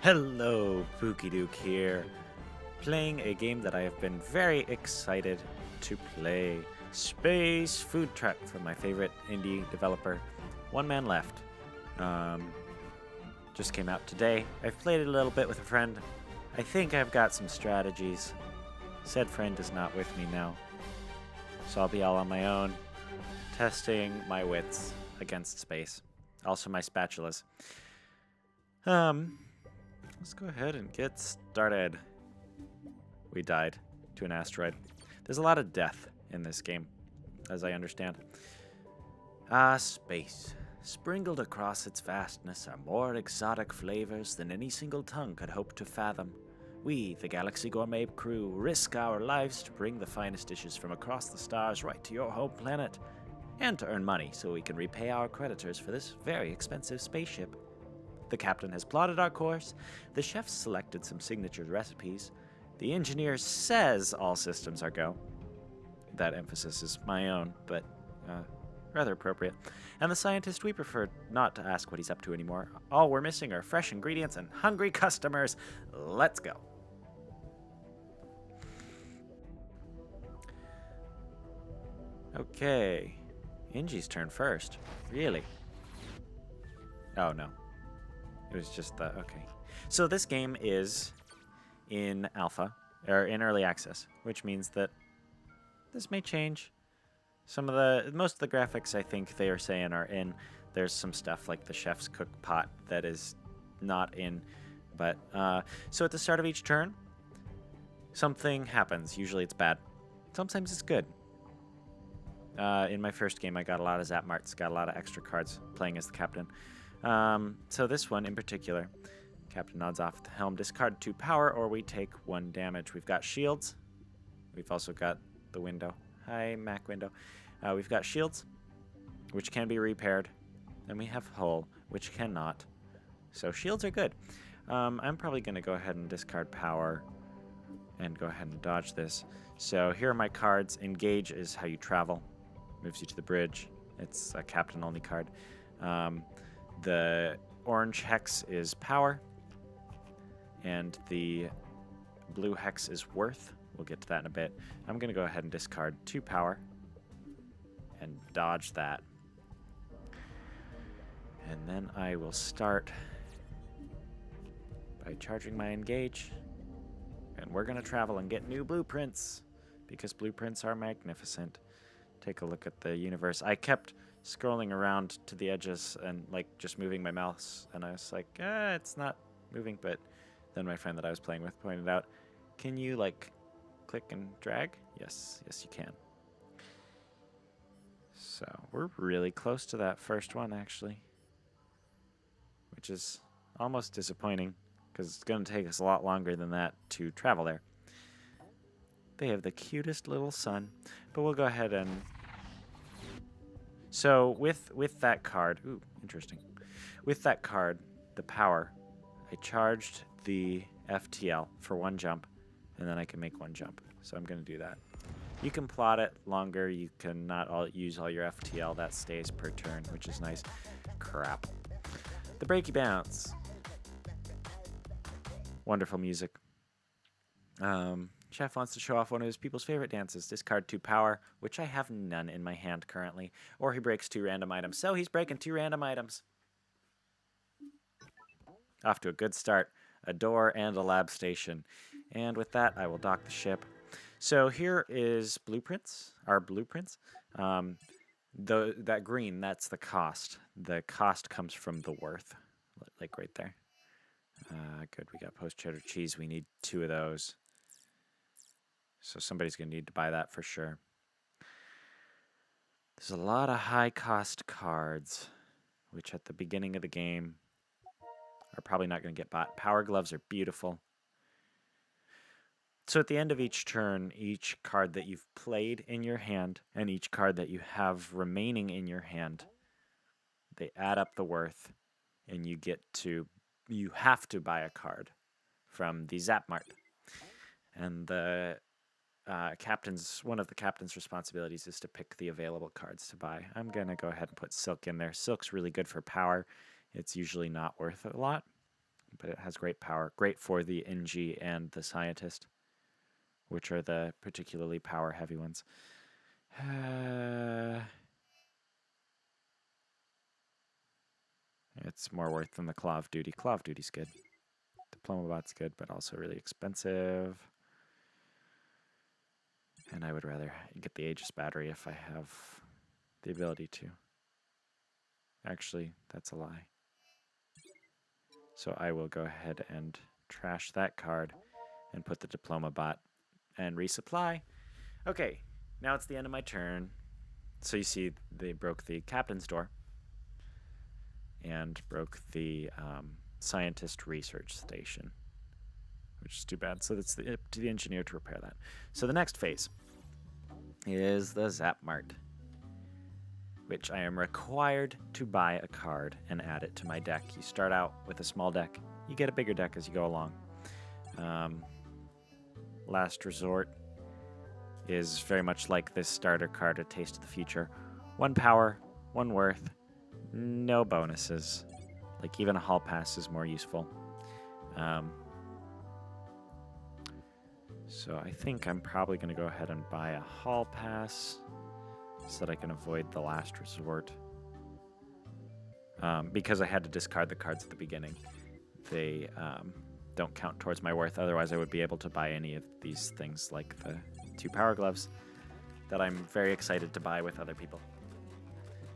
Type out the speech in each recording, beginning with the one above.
Hello, Pookie Duke here, playing a game that I have been very excited to play. Space Food Truck from my favorite indie developer, One Man Left. Um, just came out today. I've played it a little bit with a friend. I think I've got some strategies. Said friend is not with me now, so I'll be all on my own, testing my wits against space. Also my spatulas. Let's go ahead and get started. We died to an asteroid. There's a lot of death in this game, as I understand. Space. Sprinkled across its vastness are more exotic flavors than any single tongue could hope to fathom. We, the Galaxy Gourmet crew, risk our lives to bring the finest dishes from across the stars right to your home planet, and to earn money so we can repay our creditors for this very expensive spaceship. The captain has plotted our course, the chefs selected some signature recipes, the engineer says all systems are go. That emphasis is my own, but rather appropriate. And the scientist, we prefer not to ask what he's up to anymore. All we're missing are fresh ingredients and hungry customers. Let's go. Okay. Ingie's turn first. Really? Oh, no. It was just the... Okay. So this game is in alpha, or in early access, which means that this may change. Most of the graphics I think they are saying are in. There's some stuff like the chef's cook pot that is not in. But, so at the start of each turn, something happens. Usually it's bad. Sometimes it's good. In my first game, I got a lot of Zap Marts, got a lot of extra cards playing as the captain. So this one in particular, captain nods off at the helm, discard 2 power, or we take 1 damage. We've got shields. We've also got the window. Hi, Mac window. We've got shields, which can be repaired. And we have hull, which cannot. So shields are good. I'm probably going to go ahead and discard power and go ahead and dodge this. So here are my cards. Engage is how you travel. Moves you to the bridge. It's a captain-only card. The orange hex is power. And the blue hex is worth. We'll get to that in a bit. I'm going to go ahead and discard 2 power and dodge that. And then I will start by charging my engage. And we're going to travel and get new blueprints because blueprints are magnificent. Take a look at the universe. I kept scrolling around to the edges and like just moving my mouse, and I was like, it's not moving. But then my friend that I was playing with pointed out, can you like click and drag? Yes, you can. So we're really close to that first one actually, which is almost disappointing because it's going to take us a lot longer than that to travel there. They have the cutest little sun, but we'll go ahead and... So with that card, ooh, interesting. With that card, the power, I charged the FTL for 1 jump, and then I can make 1 jump. So I'm going to do that. You can plot it longer. You can not use all your FTL. That stays per turn, which is nice. Crap. The breaky bounce. Wonderful music. Chef wants to show off one of his people's favorite dances. Discard 2 power, which I have none in my hand currently. Or he breaks 2 random items. So he's breaking 2 random items. Off to a good start. A door and a lab station. And with that, I will dock the ship. So here is blueprints. Our blueprints. That green, that's the cost. The cost comes from the worth. Like right there. Good, we got post cheddar cheese. We need 2 of those. So somebody's going to need to buy that for sure. There's a lot of high-cost cards, which at the beginning of the game are probably not going to get bought. Power gloves are beautiful. So at the end of each turn, each card that you've played in your hand and each card that you have remaining in your hand, they add up the worth, and you have to buy a card from the Zap Mart. And the one of the captain's responsibilities is to pick the available cards to buy. I'm going to go ahead and put Silk in there. Silk's really good for power. It's usually not worth a lot, but it has great power. Great for the NG and the Scientist, which are the particularly power-heavy ones. It's more worth than the Claw of Duty. Claw of Duty's good. Diploma Bot's good, but also really expensive. And I would rather get the Aegis battery if I have the ability to. Actually, that's a lie. So I will go ahead and trash that card and put the Diploma Bot and resupply. Okay, now it's the end of my turn. So you see they broke the Captain's Door and broke the Scientist Research Station, which is too bad. So it's up to the engineer to repair that. So the next phase is the Zap Mart, which I am required to buy a card and add it to my deck. You start out with a small deck. You get a bigger deck as you go along. Last Resort is very much like this starter card, A Taste of the Future. 1 power, 1 worth, no bonuses. Like, even a hall pass is more useful. So I think I'm probably going to go ahead and buy a hall pass so that I can avoid the Last Resort. Because I had to discard the cards at the beginning. They don't count towards my worth. Otherwise, I would be able to buy any of these things, like the 2 Power Gloves that I'm very excited to buy with other people.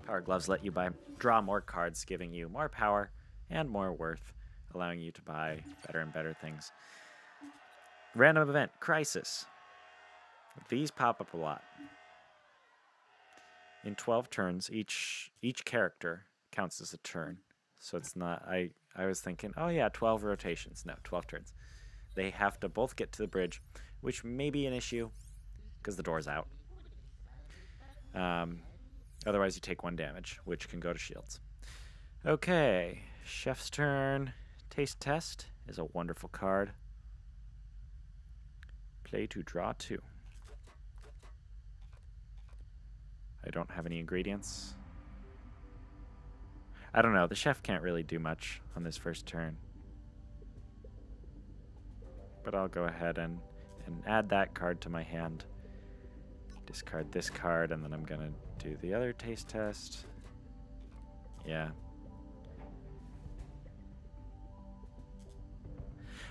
Power Gloves let you draw more cards, giving you more power and more worth, allowing you to buy better and better things. Random event, Crisis. These pop up a lot. In 12 turns, each character counts as a turn. So it's not, I was thinking, oh yeah, 12 rotations. No, 12 turns. They have to both get to the bridge, which may be an issue because the door's out. Otherwise, you take 1 damage, which can go to shields. Okay, Chef's turn. Taste Test is a wonderful card. Play to draw 2. I don't have any ingredients. I don't know. The chef can't really do much on this first turn. But I'll go ahead and add that card to my hand. Discard this card, and then I'm going to do the other taste test. Yeah.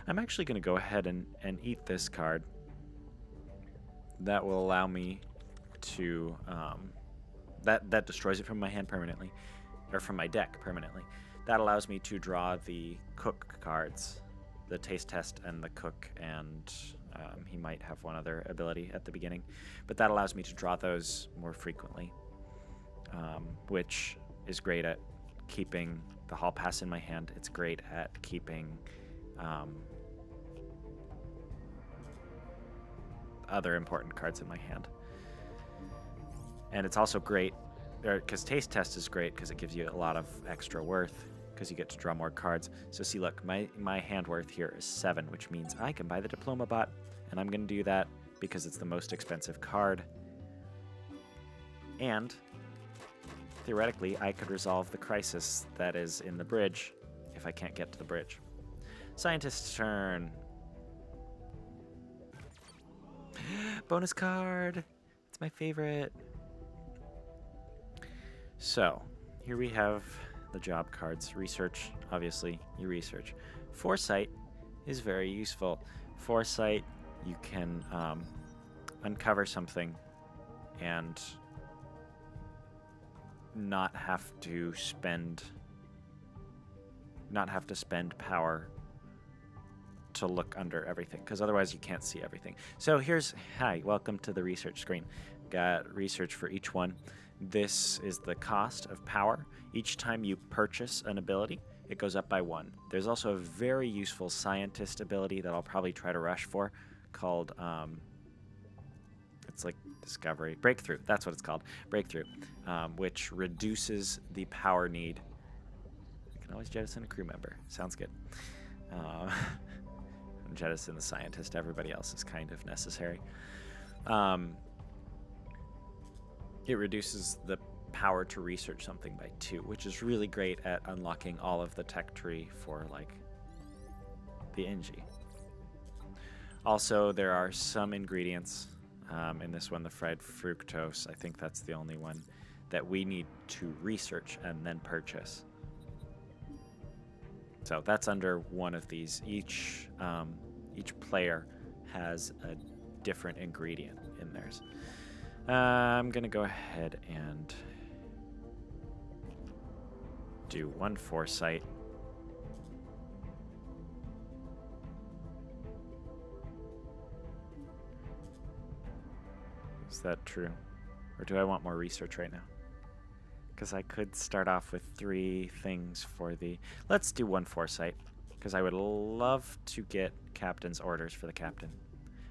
I'm actually going to go ahead and eat this card. That will allow me to... that destroys it from my hand permanently. Or from my deck permanently. That allows me to draw the cook cards. The taste test and the cook, and he might have one other ability at the beginning. But that allows me to draw those more frequently. Which is great at keeping the hall pass in my hand. It's great at keeping other important cards in my hand. And it's also great, because Taste Test is great because it gives you a lot of extra worth, because you get to draw more cards. So see, look, my hand worth here is 7, which means I can buy the Diploma Bot, and I'm going to do that because it's the most expensive card. And theoretically, I could resolve the crisis that is in the bridge if I can't get to the bridge. Scientist's turn. Bonus card. It's my favorite. So, here we have the job cards. Research, obviously, you research. Foresight is very useful. Foresight, you can uncover something and not have to spend power to look under everything, because otherwise you can't see everything. So hi, welcome to the research screen. Got research for each one. This is the cost of power. Each time you purchase an ability, it goes up by 1. There's also a very useful scientist ability that I'll probably try to rush for, called, it's like Breakthrough, that's what it's called, Breakthrough, which reduces the power need. I can always jettison a crew member, sounds good. Jettison the scientist, everybody else is kind of necessary. It reduces the power to research something by 2, which is really great at unlocking all of the tech tree for, like, the Inji. Also, there are some ingredients in this one, the fried fructose. I think that's the only one that we need to research and then purchase. So that's under one of these. Each player has a different ingredient in theirs. I'm gonna go ahead and do one foresight. Is that true? Or do I want more research right now? Because I could start off with 3 things for the... Let's do one foresight, because I would love to get captain's orders for the captain.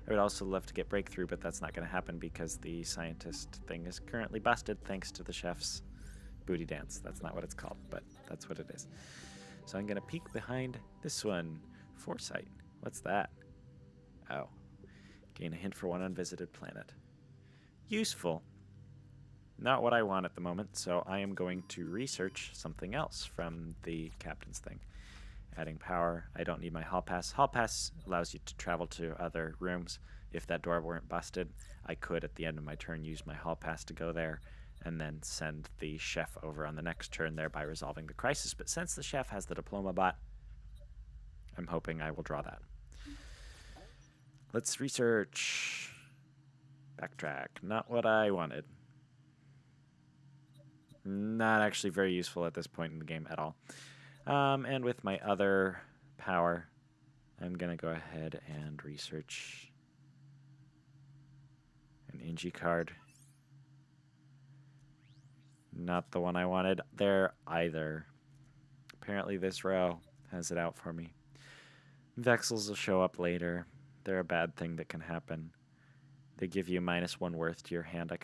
I would also love to get breakthrough, but that's not going to happen because the scientist thing is currently busted thanks to the chef's booty dance. That's not what it's called, but that's what it is. So I'm going to peek behind this one. Foresight. What's that? Oh. Gain a hint for one unvisited planet. Useful. Not what I want at the moment, so I am going to research something else from the captain's thing. Adding power. I don't need my hall pass. Hall pass allows you to travel to other rooms. If that door weren't busted, I could, at the end of my turn, use my hall pass to go there and then send the chef over on the next turn, thereby resolving the crisis. But since the chef has the diploma bot, I'm hoping I will draw that. Let's research. Backtrack. Not what I wanted. Not actually very useful at this point in the game at all. And with my other power, I'm going to go ahead and research an Inji card. Not the one I wanted there either. Apparently this row has it out for me. Vexels will show up later. They're a bad thing that can happen. They give you -1 worth to your hand.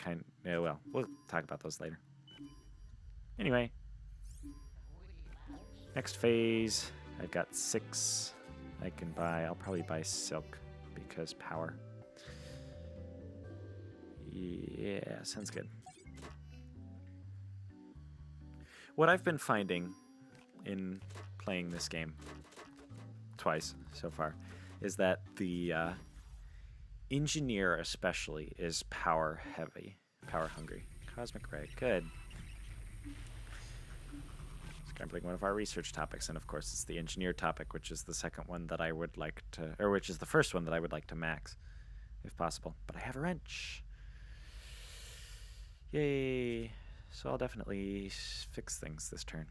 Well, we'll talk about those later. Anyway. Next phase, I've got 6 I can buy. I'll probably buy silk because power. Yeah, sounds good. What I've been finding in playing this game twice so far is that the engineer especially is power heavy, power hungry. Cosmic ray, good. Scrambling one of our research topics, and of course it's the engineer topic, which is the second one that I would like to, or which is the first one that I would like to max, if possible. But I have a wrench. Yay! So I'll definitely fix things this turn.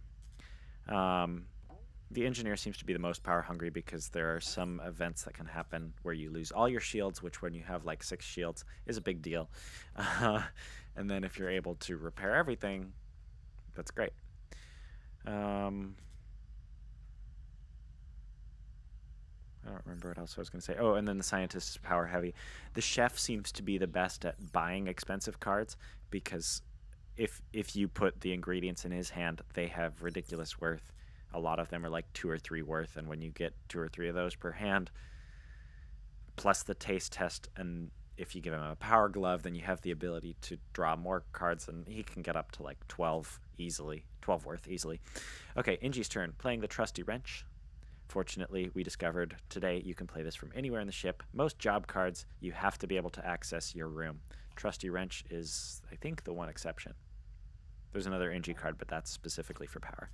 The engineer seems to be the most power hungry because there are some events that can happen where you lose all your shields, which when you have like 6 shields is a big deal. And then if you're able to repair everything, that's great. I don't remember what else I was going to say. Oh, and then the scientist is power heavy. The chef seems to be the best at buying expensive cards because if you put the ingredients in his hand, they have ridiculous worth. A lot of them are like 2 or 3 worth, and when you get 2 or 3 of those per hand, plus the taste test, and if you give him a power glove, then you have the ability to draw more cards, and he can get up to like 12 easily, 12 worth easily. Okay, Inji's turn, playing the trusty wrench. Fortunately, we discovered today you can play this from anywhere in the ship. Most job cards, you have to be able to access your room. Trusty wrench is, I think, the one exception. There's another Inji card, but that's specifically for power.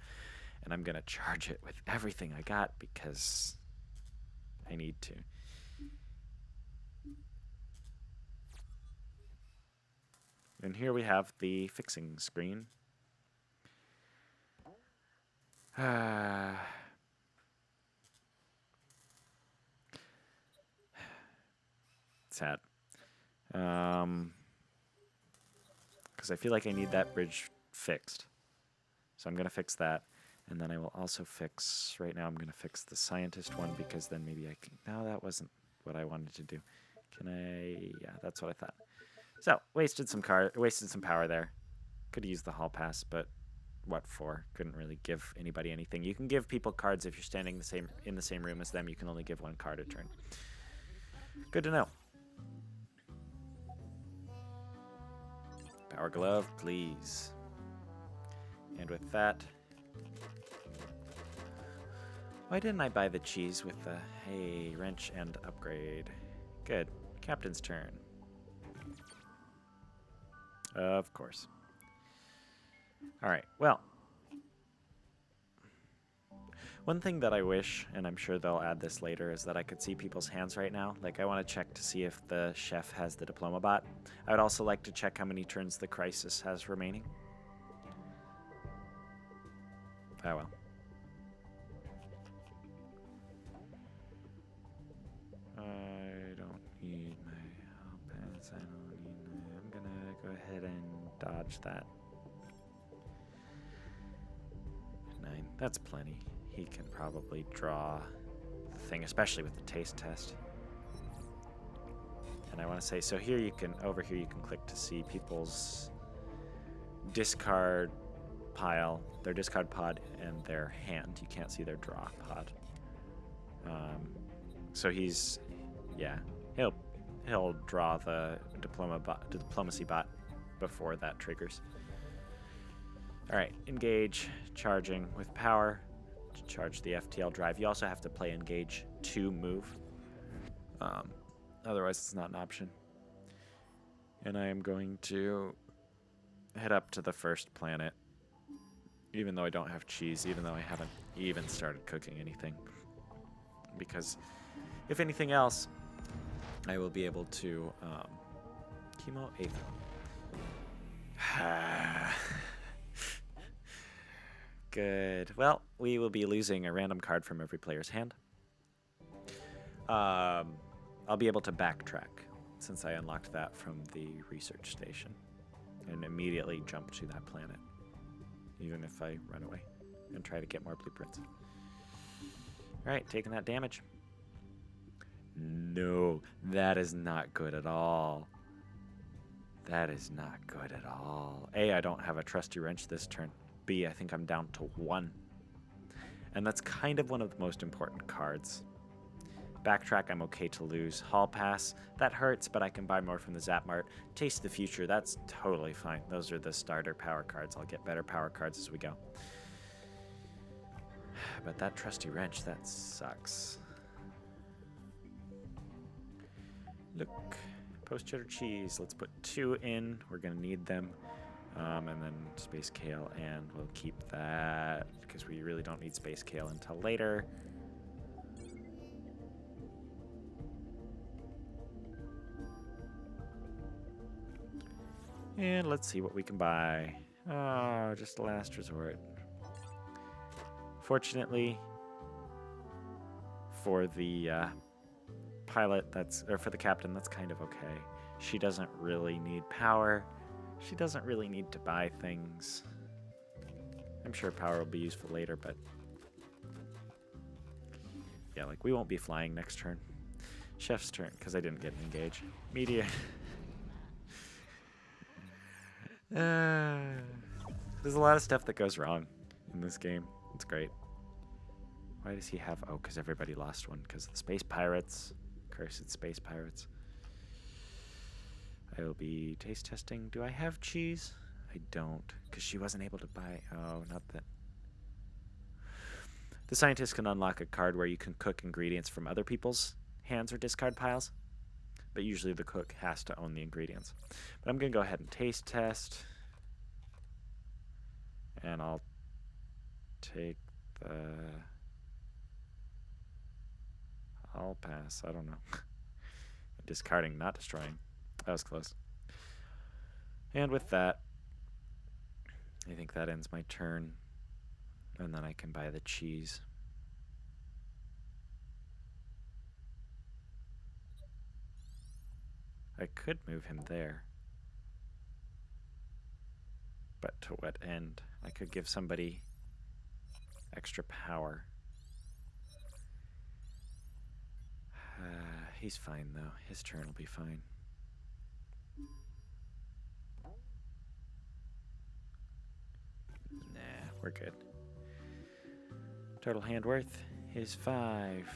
And I'm going to charge it with everything I got because I need to. And here we have the fixing screen. Sad. Because I feel like I need that bridge fixed. So I'm going to fix that. And then I will also fix, right now I'm going to fix the scientist one because then maybe I can, no, that wasn't what I wanted to do. Can I, yeah, that's what I thought. So, wasted some power there. Could use the hall pass, but what for? Couldn't really give anybody anything. You can give people cards if you're standing in the same room as them. You can only give 1 card a turn. Good to know. Power glove, please. And with that, Why didn't I buy the cheese with the, hey, wrench and upgrade? Good. Captain's turn. Of course. All right, well. One thing that I wish, and I'm sure they'll add this later, is that I could see people's hands right now. Like, I want to check to see if the chef has the diploma bot. I would also like to check how many turns the crisis has remaining. Oh well. I don't need my help pass. I don't need my... I'm gonna go ahead and dodge that. 9. That's plenty. He can probably draw the thing, especially with the taste test. And I want to say, so here you can, over here you can click to see people's discard pile, their discard pod, and their hand. You can't see their draw pod. So he's, yeah, he'll draw the diplomacy bot before that triggers. All right, engage, charging with power. Charge the FTL drive. You also have to play engage to move. Otherwise, it's not an option. And I am going to head up to the first planet, even though I don't have cheese, even though I haven't even started cooking anything. Because if anything else, I will be able to chemo 8th. Good. Well, we will be losing a random card from every player's hand. I'll be able to backtrack since I unlocked that from the research station and immediately jump to that planet, even if I run away and try to get more blueprints. All right, taking that damage. No, that is not good at all. That is not good at all. A, I don't have a trusty wrench this turn. B, I think I'm down to 1. And that's kind of one of the most important cards. Backtrack, I'm okay to lose. Hall Pass, that hurts, but I can buy more from the Zap Mart. Taste the Future, that's totally fine. Those are the starter power cards. I'll get better power cards as we go. But that trusty wrench, that sucks. Look, post cheddar cheese. Let's put 2 in. We're going to need them. And then Space Kale, and we'll keep that because we really don't need Space Kale until later. And let's see what we can buy. Oh, just a last resort. Fortunately, for the pilot, or for the captain, that's kind of okay. She doesn't really need power. She doesn't really need to buy things. I'm sure power will be useful later, but yeah, like we won't be flying next turn. Chef's turn, because I didn't get an engage. Media. There's a lot of stuff that goes wrong in this game. It's great. Why does he have... Oh, because everybody lost one. Because of the space pirates. Cursed space pirates. I will be taste testing. Do I have cheese? I don't. Because she wasn't able to buy... Oh, not that. The scientist can unlock a card where you can cook ingredients from other people's hands or discard piles. But usually the cook has to own the ingredients. But I'm going to go ahead and taste test. And I'll take the... I'll pass. I don't know. Discarding, not destroying. That was close. And with that, I think that ends my turn. And then I can buy the cheese. I could move him there. But to what end? I could give somebody extra power. He's fine, though. His turn will be fine. Nah, we're good. Total hand worth is 5.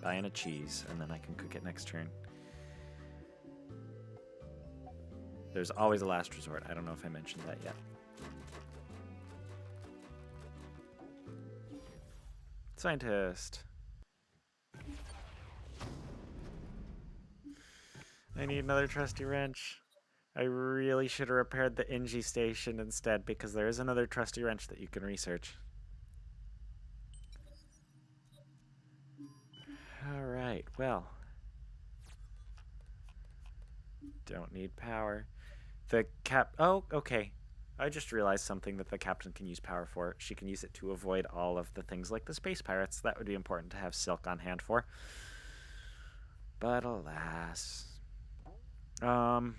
Buying a cheese, and then I can cook it next turn. There's always a last resort. I don't know if I mentioned that yet. Scientist. I need another trusty wrench. I really should have repaired the Inji station instead, because there is another trusty wrench that you can research. Alright, well. Don't need power. Oh, okay. I just realized something that the captain can use power for. She can use it to avoid all of the things like the space pirates. That would be important to have Silk on hand for. But alas. Okay,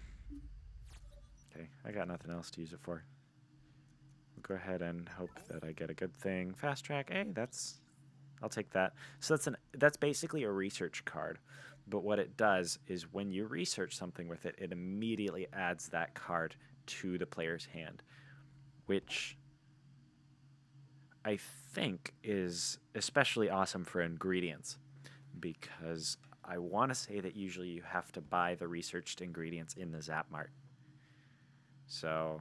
I got nothing else to use it for. We'll go ahead and hope that I get a good thing. Fast track. Hey, I'll take that. So that's basically a research card. But what it does is when you research something with it, it immediately adds that card to the player's hand, which I think is especially awesome for ingredients, because I want to say that usually you have to buy the researched ingredients in the Zap Mart. So,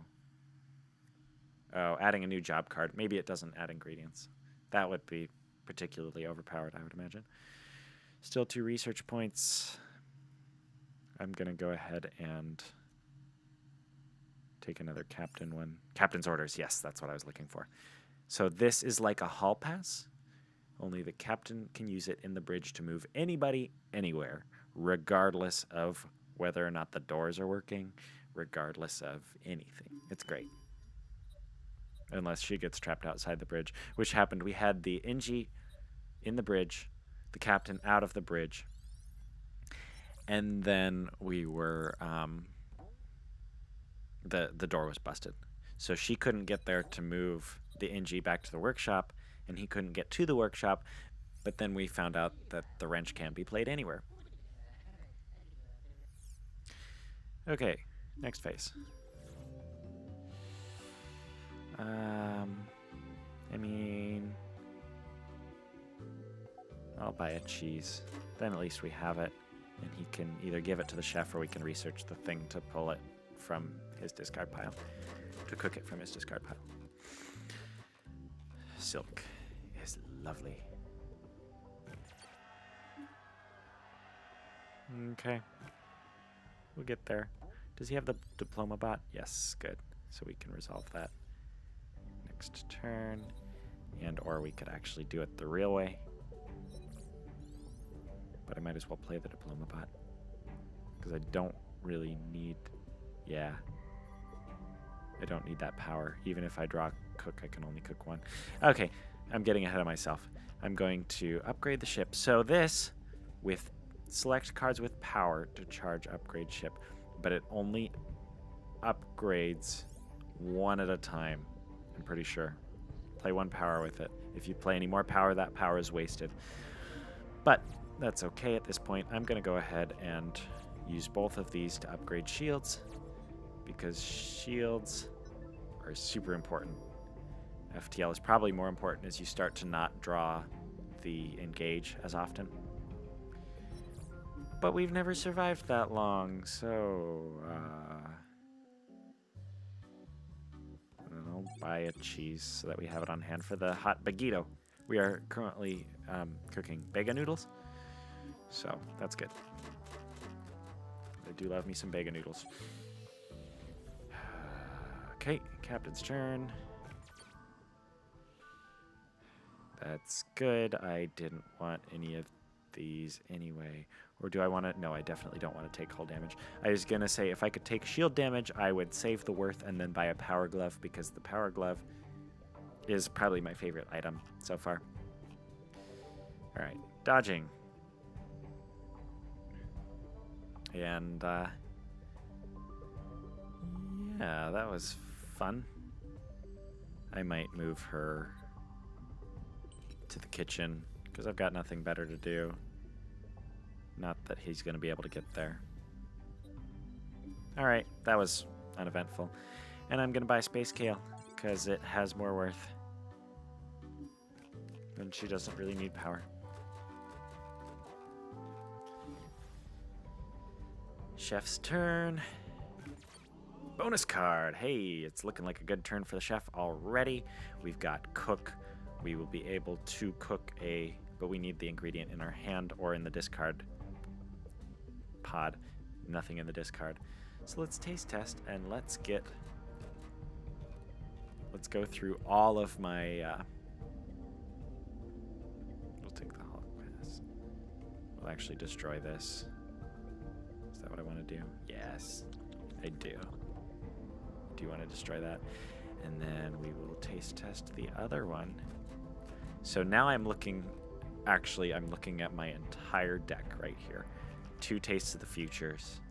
adding a new job card. Maybe it doesn't add ingredients. That would be particularly overpowered, I would imagine. Still 2 research points. I'm going to go ahead and take another captain one. Captain's orders. Yes, that's what I was looking for. So this is like a hall pass, only the captain can use it in the bridge to move anybody anywhere, regardless of whether or not the doors are working, regardless of anything. It's great. Unless she gets trapped outside the bridge, which happened. We had the Inji in the bridge, the captain out of the bridge, and then we were the door was busted, so she couldn't get there to move the Inji back to the workshop, and he couldn't get to the workshop. But then we found out that the wrench can be played anywhere. Okay, next phase. I mean, I'll buy a cheese. Then at least we have it, and he can either give it to the chef or we can research the thing to pull it from his discard pile, to cook it from his discard pile. Silk is lovely. Okay. We'll get there. Does he have the diploma bot? Yes, good. So we can resolve that next turn. And or we could actually do it the real way. But I might as well play the diploma bot, because I don't really need... Yeah. I don't need that power. Even if I draw cook, I can only cook 1. Okay, I'm getting ahead of myself. I'm going to upgrade the ship. So this, with select cards with power to charge upgrade ship, but it only upgrades 1 at a time, I'm pretty sure. Play 1 power with it. If you play any more power, that power is wasted. But that's okay at this point. I'm going to go ahead and use both of these to upgrade shields, because shields are super important. FTL is probably more important as you start to not draw the engage as often. But we've never survived that long, so I'll buy a cheese so that we have it on hand for the hot bagito. We are currently cooking bega noodles, so that's good. I do love me some bega noodles. Okay, captain's turn. That's good. I didn't want any of these anyway. Or do I want to? No, I definitely don't want to take hull damage. I was going to say if I could take shield damage, I would save the worth and then buy a power glove, because the power glove is probably my favorite item so far. All right, dodging. And yeah, that was fun. I might move her to the kitchen, because I've got nothing better to do. Not that he's going to be able to get there. Alright, that was uneventful. And I'm going to buy Space Kale, because it has more worth. And she doesn't really need power. Chef's turn. Bonus card. Hey, it's looking like a good turn for the chef already. We've got cook, we will be able to cook but we need the ingredient in our hand or in the discard pod. Nothing in the discard. So let's taste test and let's go through all of my, we'll take the hog pass. We'll actually destroy this. Is that what I want to do? Yes, I do. Do you want to destroy that? And then we will taste test the other one. So now I'm looking at my entire deck right here. 2 Tastes of the Futures,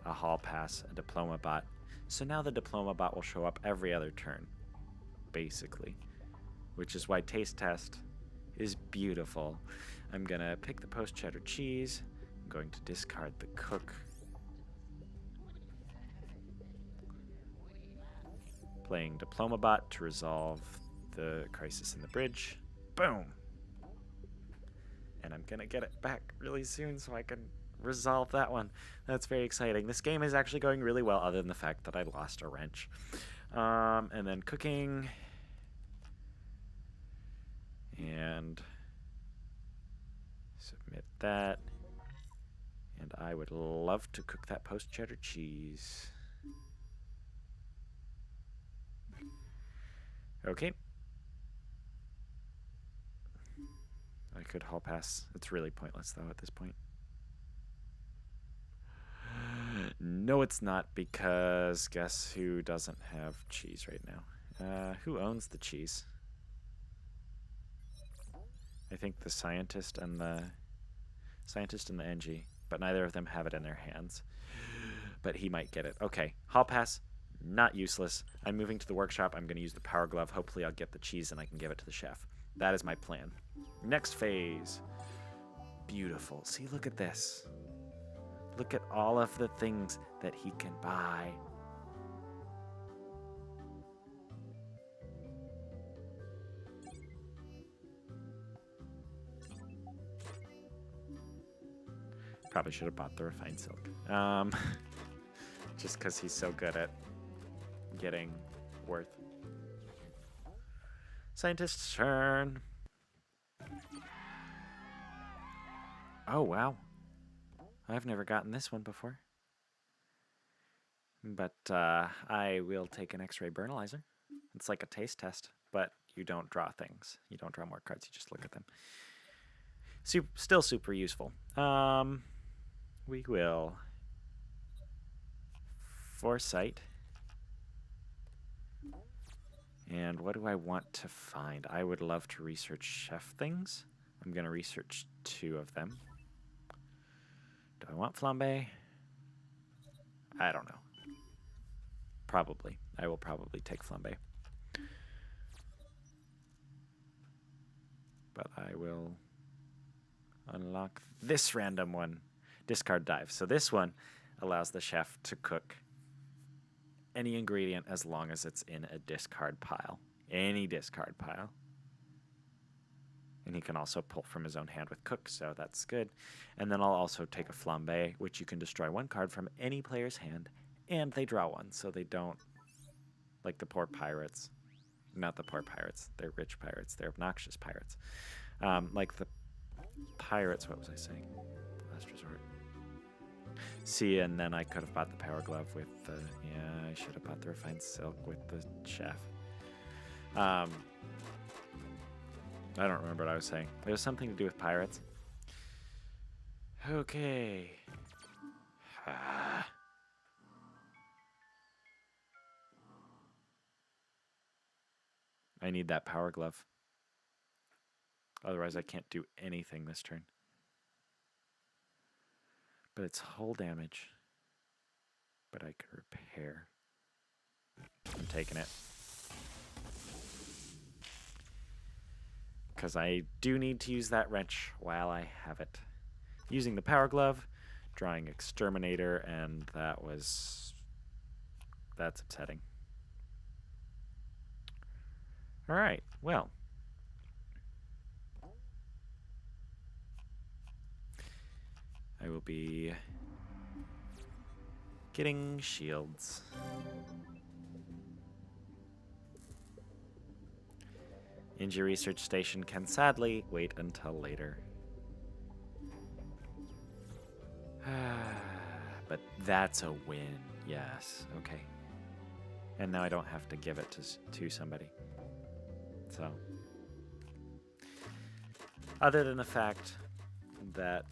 a Hall Pass, a Diploma Bot. So now the Diploma Bot will show up every other turn, basically, which is why Taste Test is beautiful. I'm going to pick the post cheddar cheese. I'm going to discard the cook. Playing Diploma Bot to resolve the crisis in the bridge. Boom! And I'm going to get it back really soon so I can resolve that one. That's very exciting. This game is actually going really well, other than the fact that I lost a wrench. And then cooking. And submit that. And I would love to cook that post cheddar cheese. Okay. I could hall pass. It's really pointless, though, at this point. No, it's not, because guess who doesn't have cheese right now? Who owns the cheese? I think the scientist and the NG, but neither of them have it in their hands. But he might get it. Okay, hall pass. Not useless. I'm moving to the workshop. I'm going to use the power glove. Hopefully I'll get the cheese and I can give it to the chef. That is my plan. Next phase. Beautiful. See, look at this. Look at all of the things that he can buy. Probably should have bought the refined silk. Just because he's so good at getting worth. Scientist's turn. Oh, wow. I've never gotten this one before. But I will take an X-ray burnalizer. It's like a taste test, but you don't draw things. You don't draw more cards, you just look at them. Still super useful. We will foresight. And what do I want to find? I would love to research chef things. I'm going to research 2 of them. Do I want flambe? I don't know. Probably. I will probably take flambe. But I will unlock this random one. Discard dive. So this one allows the chef to cook any ingredient as long as it's in a discard pile. Any discard pile. And he can also pull from his own hand with cook, so that's good. And then I'll also take a flambe, which you can destroy 1 card from any player's hand, and they draw 1, so they don't, like the poor pirates. Not the poor pirates. They're rich pirates. They're obnoxious pirates. Like the pirates, what was I saying? Last resort. See, and then I could have bought the power glove with the, yeah, I should have bought the refined silk with the chef. I don't remember what I was saying. It was something to do with pirates. Okay. I need that power glove. Otherwise I can't do anything this turn. But it's hull damage. But I could repair. I'm taking it. Because I do need to use that wrench while I have it. Using the power glove, drawing exterminator, and that's upsetting. Alright, well. I will be getting shields. Inji Research Station can sadly wait until later. But that's a win. Yes. Okay. And now I don't have to give it to somebody. So, other than the fact that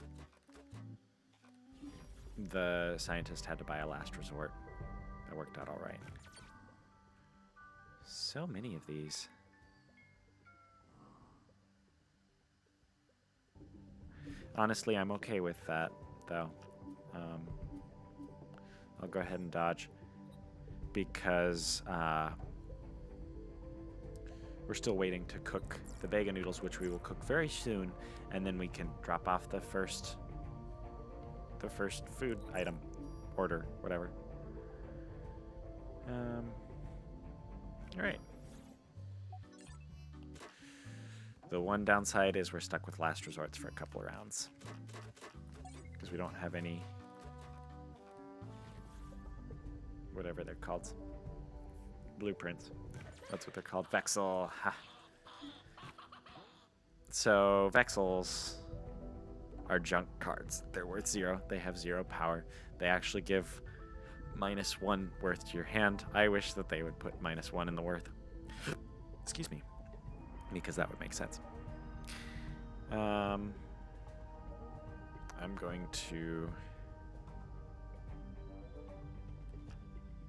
the scientist had to buy a last resort, that worked out all right. So many of these. Honestly, I'm okay with that, though. I'll go ahead and dodge because we're still waiting to cook the Vega noodles, which we will cook very soon, and then we can drop off the first food item order, whatever. All right. The one downside is we're stuck with last resorts for a couple of rounds because we don't have any, whatever they're called, blueprints. That's what they're called. Vexel. Ha. So Vexels are junk cards. They're worth 0. They have 0 power. They actually give -1 worth to your hand. I wish that they would put -1 in the worth. Excuse me. Because that would make sense. I'm going to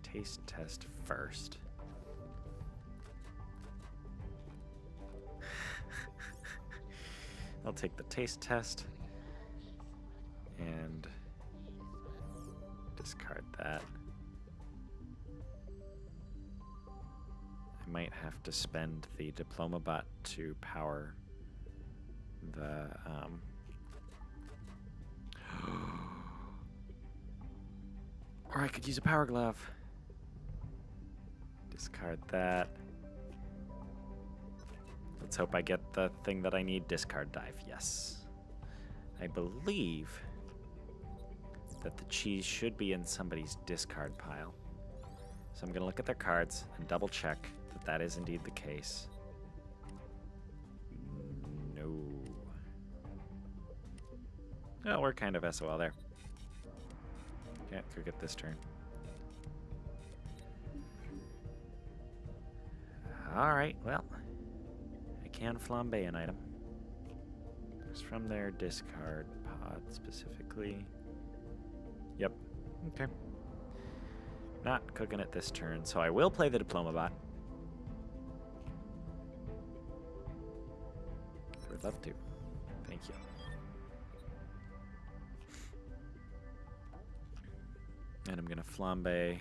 taste test first. I'll take the taste test and discard that. I might have to spend the diploma bot to power the or I could use a power glove. Discard that. Let's hope I get the thing that I need. Discard dive. Yes. I believe that the cheese should be in somebody's discard pile. So I'm going to look at their cards and double check that that is indeed the case. No. Oh, we're kind of SOL there. Can't forget this turn. Alright, well. I can flambe an item. It's from their discard pod specifically. Yep. Okay. Not cooking it this turn, so I will play the diploma bot. I would love to. Thank you. And I'm gonna flambe.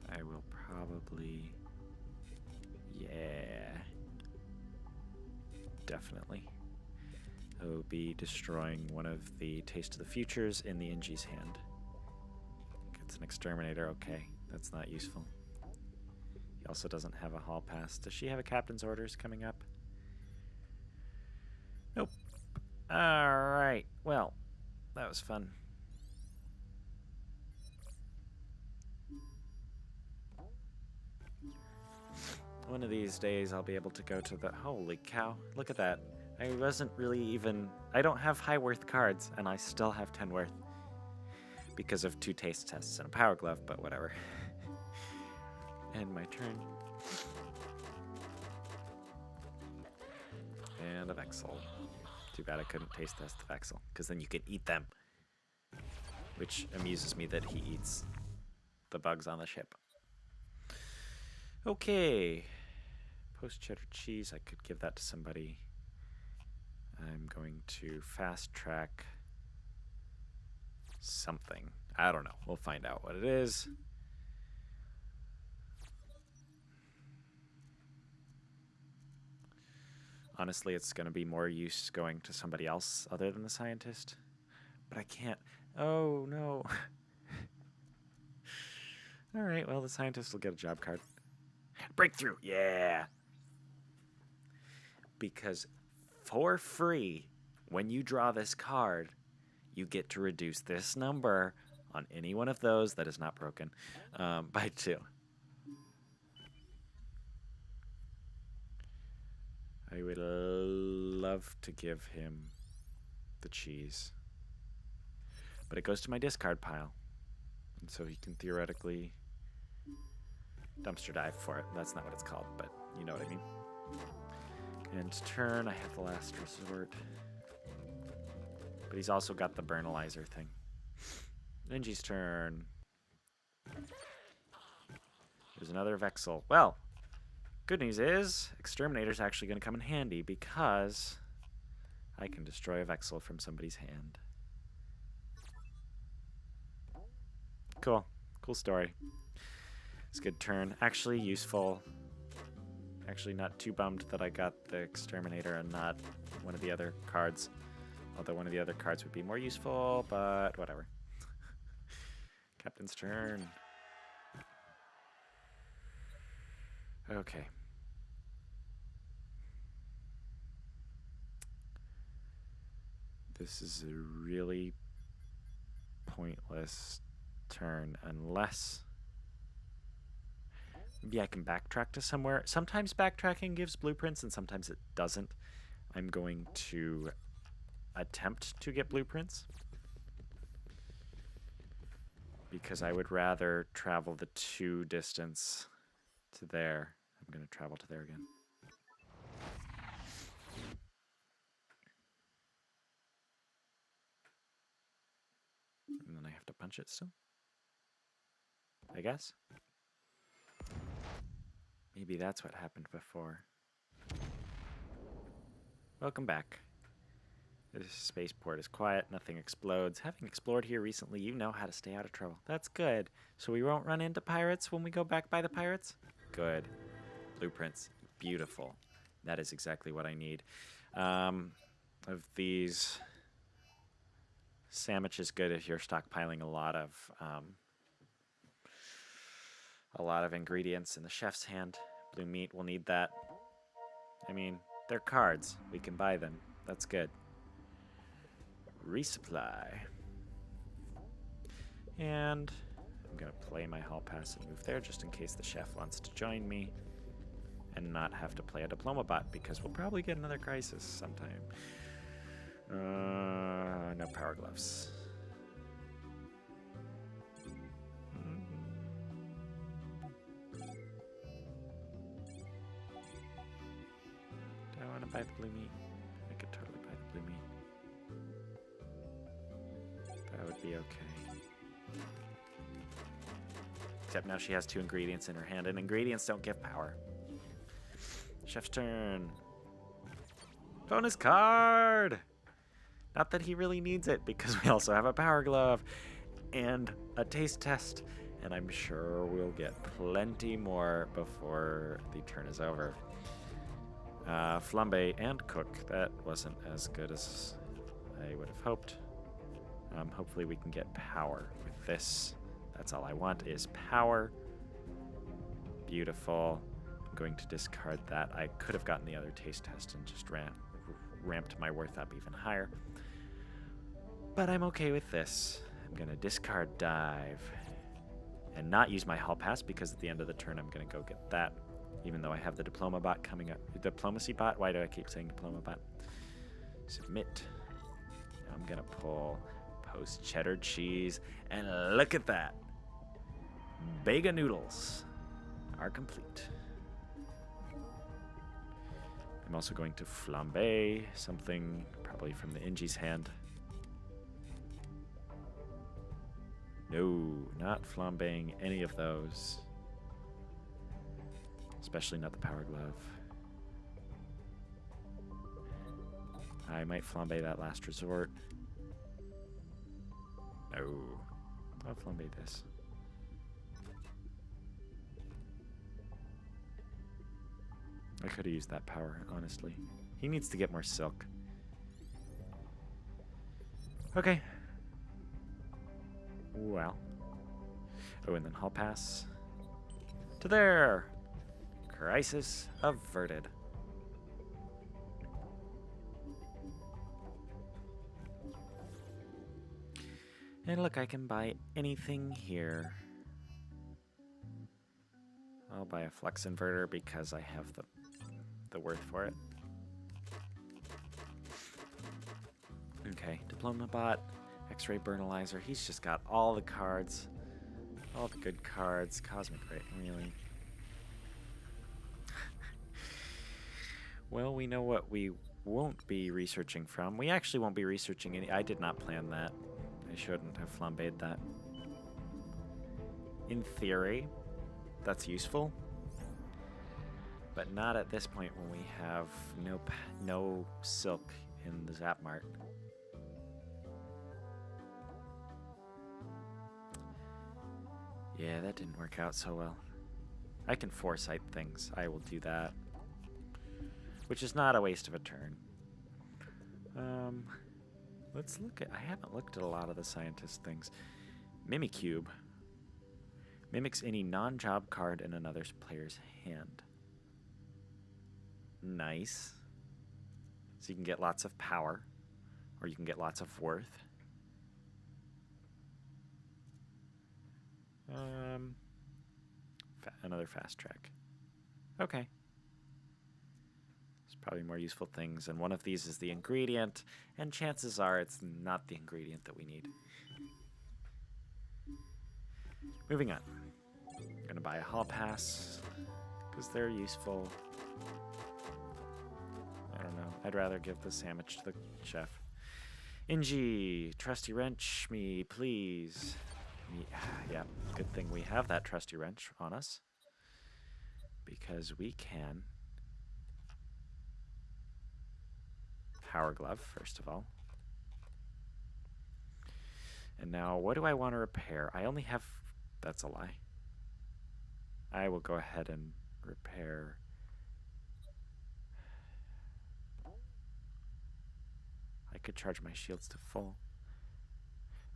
I will probably, yeah, definitely. I will be destroying one of the Taste of the Futures in the Inji's hand. It's an exterminator, okay, that's not useful. He also doesn't have a hall pass. Does she have a captain's orders coming up? Nope. Alright, well, that was fun. One of these days I'll be able to go to the... Holy cow, look at that. I wasn't really even... I don't have high worth cards, and I still have 10 worth. Because of 2 taste tests and a power glove, but whatever. And my turn. And a Vexel. Too bad I couldn't taste test the Vexel, because then you can eat them. Which amuses me that he eats the bugs on the ship. Okay. Post cheddar cheese, I could give that to somebody. I'm going to fast track something. I don't know. We'll find out what it is. Honestly, it's going to be more use going to somebody else other than the scientist. But I can't. Oh, no. All right, well, the scientist will get a job card. Breakthrough, yeah. Because for free, when you draw this card, you get to reduce this number on any one of those that is not broken by 2. I would love to give him the cheese. But it goes to my discard pile. And so he can theoretically dumpster dive for it. That's not what it's called, but you know what I mean. And turn, I have the last resort. But he's also got the Burnalizer thing. Ninji's turn. There's another Vexel. Well, good news is, Exterminator's actually going to come in handy because I can destroy a Vexel from somebody's hand. Cool. Cool story. It's a good turn. Actually useful. Actually not too bummed that I got the Exterminator and not one of the other cards. Although one of the other cards would be more useful, but whatever. Captain's turn. Okay. This is a really pointless turn unless maybe I can backtrack to somewhere. Sometimes backtracking gives blueprints and sometimes it doesn't. I'm going to attempt to get blueprints because I would rather travel the 2 distance to there. I'm going to travel to there again. And then I have to punch it still, I guess. Maybe that's what happened before. Welcome back. This spaceport is quiet, nothing explodes. Having explored here recently, you know how to stay out of trouble. That's good. So we won't run into pirates when we go back by the pirates? Good. Blueprints. Beautiful. That is exactly what I need. Of these, sandwich is good if you're stockpiling a lot of ingredients in the chef's hand. Blue meat, we'll need that. I mean, they're cards. We can buy them. That's good. Resupply. And I'm going to play my hall pass and move there just in case the chef wants to join me and not have to play a diploma bot because we'll probably get another crisis sometime. No power gloves. Do I want to buy the blue meat? I could totally buy the blue meat. That would be okay. Except now she has 2 ingredients in her hand, and ingredients don't give power. Chef's turn. Bonus card! Not that he really needs it, because we also have a power glove and a taste test, and I'm sure we'll get plenty more before the turn is over. Flambe and cook. That wasn't as good as I would have hoped. Hopefully we can get power with this. That's all I want is power. Beautiful. I'm going to discard that. I could have gotten the other taste test and just ramped my worth up even higher. But I'm okay with this. I'm going to discard dive and not use my hall pass because at the end of the turn I'm going to go get that. Even though I have the diploma bot coming up. Diplomacy bot? Why do I keep saying diploma bot? Submit. I'm going to pull post cheddar cheese. And look at that. Bega noodles are complete. I'm also going to flambe something probably from the Inji's hand. No, not flambeing any of those. Especially not the power glove. I might flambe that last resort. No. I'll flambe this. I could have used that power, honestly. He needs to get more silk. Okay. Well. Oh, and then hall pass. To there! Crisis averted. And look, I can buy anything here. I'll buy a flex inverter because I have the worth for it. Okay, Diploma Bot, X-Ray Burnalizer. He's just got all the cards. All the good cards. Cosmic Ray, really? Well, we know what we won't be researching from. We actually won't be researching any. I did not plan that. I shouldn't have flambéed that. In theory, that's useful. But not at this point when we have no silk in the Zap Mart. Yeah, that didn't work out so well. I can foresight things. I will do that. Which is not a waste of a turn. Let's look at... I haven't looked at a lot of the scientist things. Mimicube. Mimics any non-job card in another player's hand. Nice. So you can get lots of power. Or you can get lots of worth. Another fast track. Okay. There's probably more useful things, and one of these is the ingredient, and chances are it's not the ingredient that we need. Moving on. I'm gonna buy a hall pass, because they're useful. I don't know. I'd rather give the sandwich to the chef. Ingy, trusty wrench me, please. Yeah, good thing we have that trusty wrench on us. Because we can power glove, first of all. And now, what do I want to repair? I only have... That's a lie. I will go ahead and repair... I could charge my shields to full.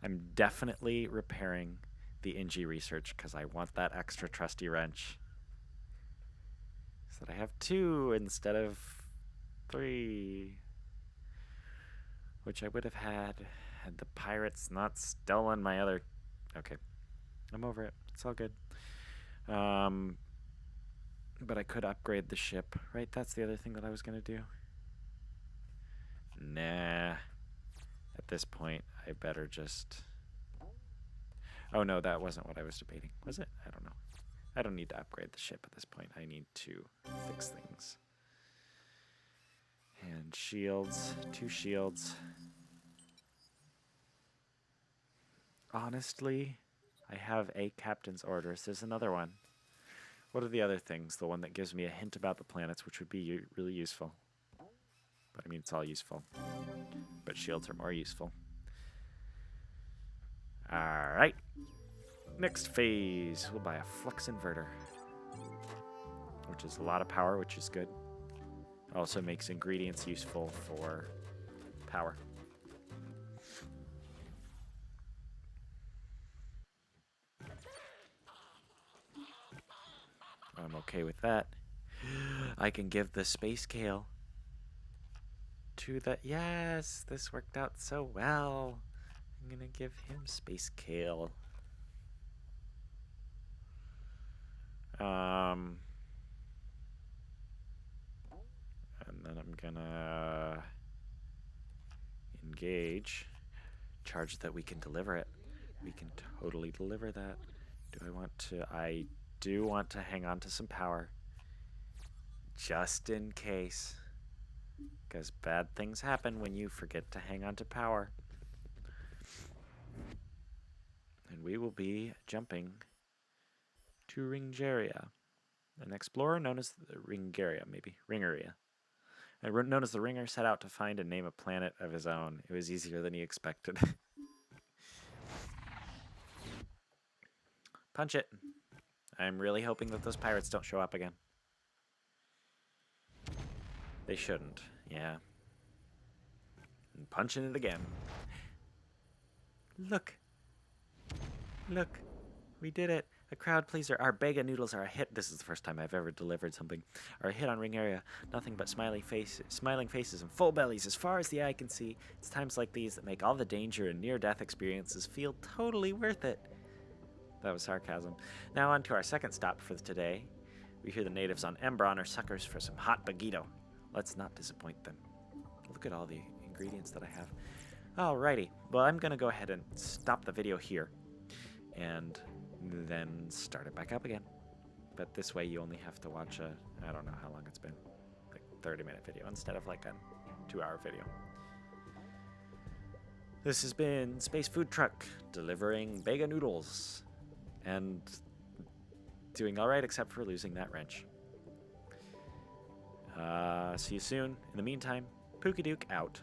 I'm definitely repairing the Ingy research because I want that extra trusty wrench. So that I have 2 instead of 3. Which I would have had the pirates not stolen my other... Okay. I'm over it. It's all good. But I could upgrade the ship, right? That's the other thing that I was going to do. Nah. At this point, I better just... Oh, no, that wasn't what I was debating. Was it? I don't know. I don't need to upgrade the ship at this point. I need to fix things. And shields. 2 shields. Honestly, I have 8 captain's orders. There's another one. What are the other things? The one that gives me a hint about the planets, which would be really useful. But I mean, it's all useful. But shields are more useful. Alright. Next phase. We'll buy a flux inverter. Which is a lot of power, which is good. Also makes ingredients useful for power. I'm okay with that. I can give the space kale to the... Yes, this worked out so well. I'm gonna give him space kale. And then I'm gonna engage. Charge that we can deliver it. We can totally deliver that. Do I want to... I do want to hang on to some power. Just in case. Because bad things happen when you forget to hang on to power. And we will be jumping to Ringeria. An explorer known as the Ringeria, maybe. Ringeria. Known as the Ringer, set out to find and name a planet of his own. It was easier than he expected. Punch it. I'm really hoping that those pirates don't show up again. They shouldn't, yeah. And punching it again. Look. Look. We did it. A crowd pleaser. Our Bega noodles are a hit. This is the first time I've ever delivered something. Are a hit on Ring Area. Nothing but smiling faces and full bellies as far as the eye can see. It's times like these that make all the danger and near-death experiences feel totally worth it. That was sarcasm. Now on to our second stop for today. We hear the natives on Embron are suckers for some hot bagito. Let's not disappoint them. Look at all the ingredients that I have. Alrighty, well, I'm going to go ahead and stop the video here and then start it back up again. But this way you only have to watch a, I don't know how long it's been, like 30-minute video instead of like a 2-hour video. This has been Space Food Truck, delivering Bega noodles and doing alright except for losing that wrench. See you soon. In the meantime, Pookie Duke out.